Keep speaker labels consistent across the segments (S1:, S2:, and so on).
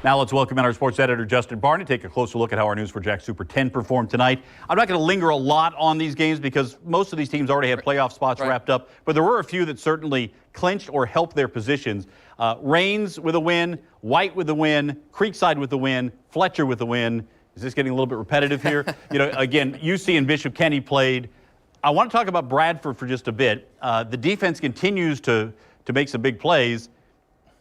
S1: Now let's welcome in our sports editor, Justin Barney, take a closer look at how our News4JAX Super 10 performed tonight. I'm not going to linger a lot on these games because most of these teams already had playoff spots wrapped up, but there were a few that certainly clinched or helped their positions. Rains with a win, White with a win, Creekside with the win, Fletcher with the win. Is this getting a little bit repetitive here? Again, UC and Bishop Kenny played. I want to talk about Bradford for just a bit. The defense continues to make some big plays.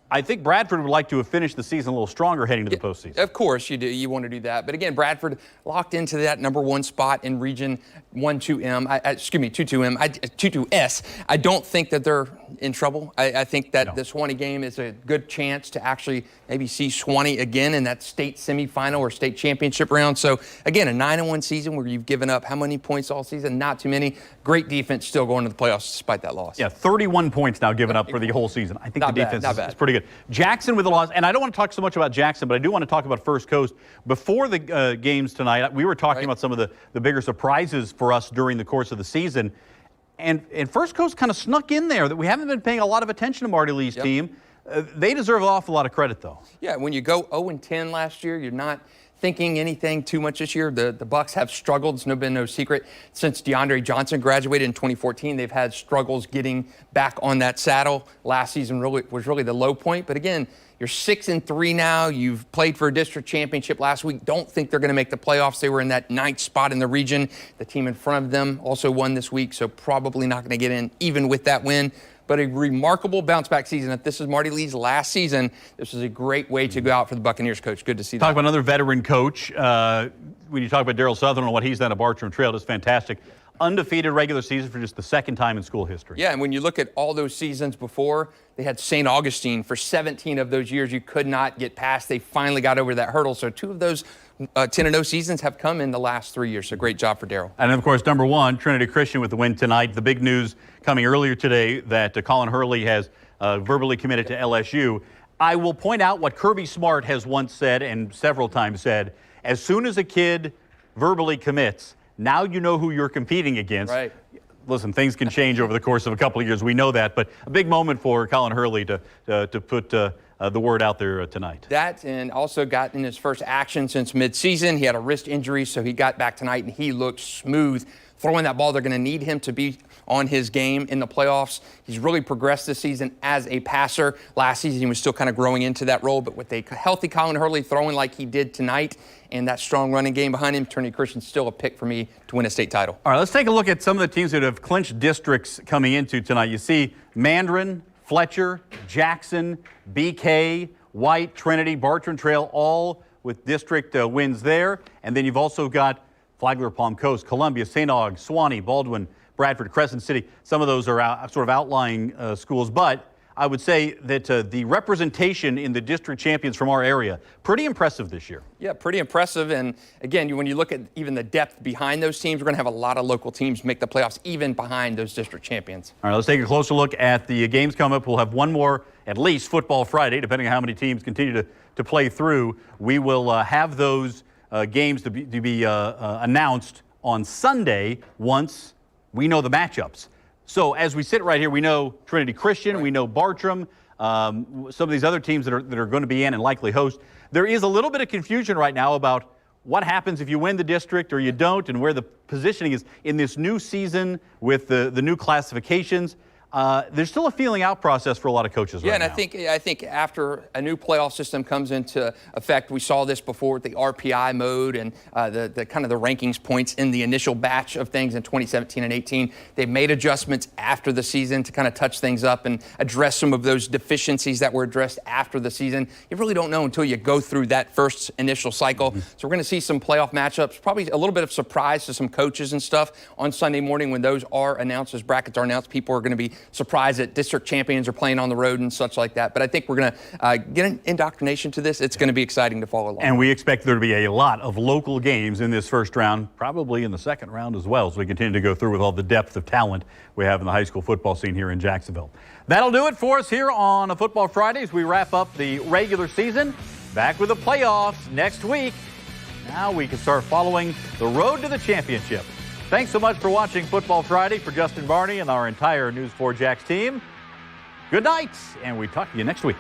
S1: I think Bradford would like to have finished the season a little stronger heading to the postseason.
S2: Of course you do. You want to do that. But again, Bradford locked into that number one spot in Region 1-2M. 2-2S. I don't think that they're in trouble. I think that the Suwannee game is a good chance to actually maybe see Suwannee again in that state semifinal or state championship round. So again, a 9-1 season where you've given up how many points all season? Not too many. Great defense still going to the playoffs despite that loss.
S1: Yeah, 31 points now given up for the whole season. I think the defense is pretty good. Jackson with a loss, and I don't want to talk so much about Jackson, but I do want to talk about First Coast. Before the games tonight, we were talking about some of the bigger surprises for us during the course of the season. And First Coast kind of snuck in there. That we haven't been paying a lot of attention to Marty Lee's team. They deserve an awful lot of credit, though. Yeah,
S2: when you go 0-10 last year, you're not thinking anything too much this year. The Bucks have struggled. It's been no secret. Since DeAndre Johnson graduated in 2014, they've had struggles getting back on that saddle. Last season was really the low point. But again, you're 6-3 now. You've played for a district championship last week. Don't think they're going to make the playoffs. They were in that 9th spot in the region. The team in front of them also won this week, so probably not going to get in even with that win. But a remarkable bounce-back season. If this is Marty Lee's last season, this is a great way to go out for the Buccaneers, Coach. Good to see that.
S1: Talk about another veteran coach. When you talk about Daryl Sutherland and what he's done at Bartram Trail, it's fantastic. Undefeated regular season for just the second time in school history.
S2: Yeah, and when you look at all those seasons before, they had St. Augustine for 17 of those years you could not get past. They finally got over that hurdle. So 2 of those 10-0 seasons have come in the last 3 years. So great job for Daryl.
S1: And of course, number 1, Trinity Christian with the win tonight. The big news coming earlier today that Colin Hurley has verbally committed to LSU. I will point out what Kirby Smart has once said and several times said, as soon as a kid verbally commits, now you know who you're competing against.
S2: Right.
S1: Listen, things can change over the course of a couple of years. We know that, but a big moment for Colin Hurley to put the word out there tonight.
S2: That, and also got in his first action since midseason. He had a wrist injury, so he got back tonight, and he looked smooth throwing that ball. They're going to need him to be on his game in the playoffs. He's really progressed this season as a passer. Last season, he was still kind of growing into that role, but with a healthy Colin Hurley throwing like he did tonight and that strong running game behind him, Trinity Christian's still a pick for me to win a state title.
S1: All right, let's take a look at some of the teams that have clinched districts coming into tonight. You see Mandarin, Fletcher, Jackson, BK, White, Trinity, Bartram Trail, all with district wins there. And then you've also got Flagler, Palm Coast, Columbia, St. Aug, Suwannee, Baldwin, Bradford, Crescent City. Some of those are sort of outlying schools, but I would say that the representation in the district champions from our area, pretty impressive this year.
S2: Yeah, pretty impressive. And again, when you look at even the depth behind those teams, we're going to have a lot of local teams make the playoffs even behind those district champions.
S1: All right, let's take a closer look at the games coming up. We'll have one more, at least, Football Friday, depending on how many teams continue to play through. We will have those games to be announced on Sunday once we know the matchups. So as we sit right here, we know Trinity Christian, we know Bartram, some of these other teams that are going to be in and likely host. There is a little bit of confusion right now about what happens if you win the district or you don't, and where the positioning is in this new season with the new classifications. There's still a feeling out process for a lot of coaches right now.
S2: Yeah, and I think after a new playoff system comes into effect, we saw this before with the RPI mode and the kind of the rankings points in the initial batch of things in 2017 and 18. They've made adjustments after the season to kind of touch things up and address some of those deficiencies that were addressed after the season. You really don't know until you go through that first initial cycle. So we're going to see some playoff matchups, probably a little bit of surprise to some coaches and stuff on Sunday morning when those are announced, as brackets are announced. People are going to be surprised that district champions are playing on the road and such like that. But I think we're going to get an indoctrination to this. It's going to be exciting to follow along.
S1: And we expect there to be a lot of local games in this first round, probably in the second round as well, as we continue to go through with all the depth of talent we have in the high school football scene here in Jacksonville. That'll do it for us here on a Football Friday as we wrap up the regular season. Back with the playoffs next week. Now we can start following the road to the championship. Thanks so much for watching Football Friday. For Justin Barney and our entire News4JAX team, good night, and we talk to you next week.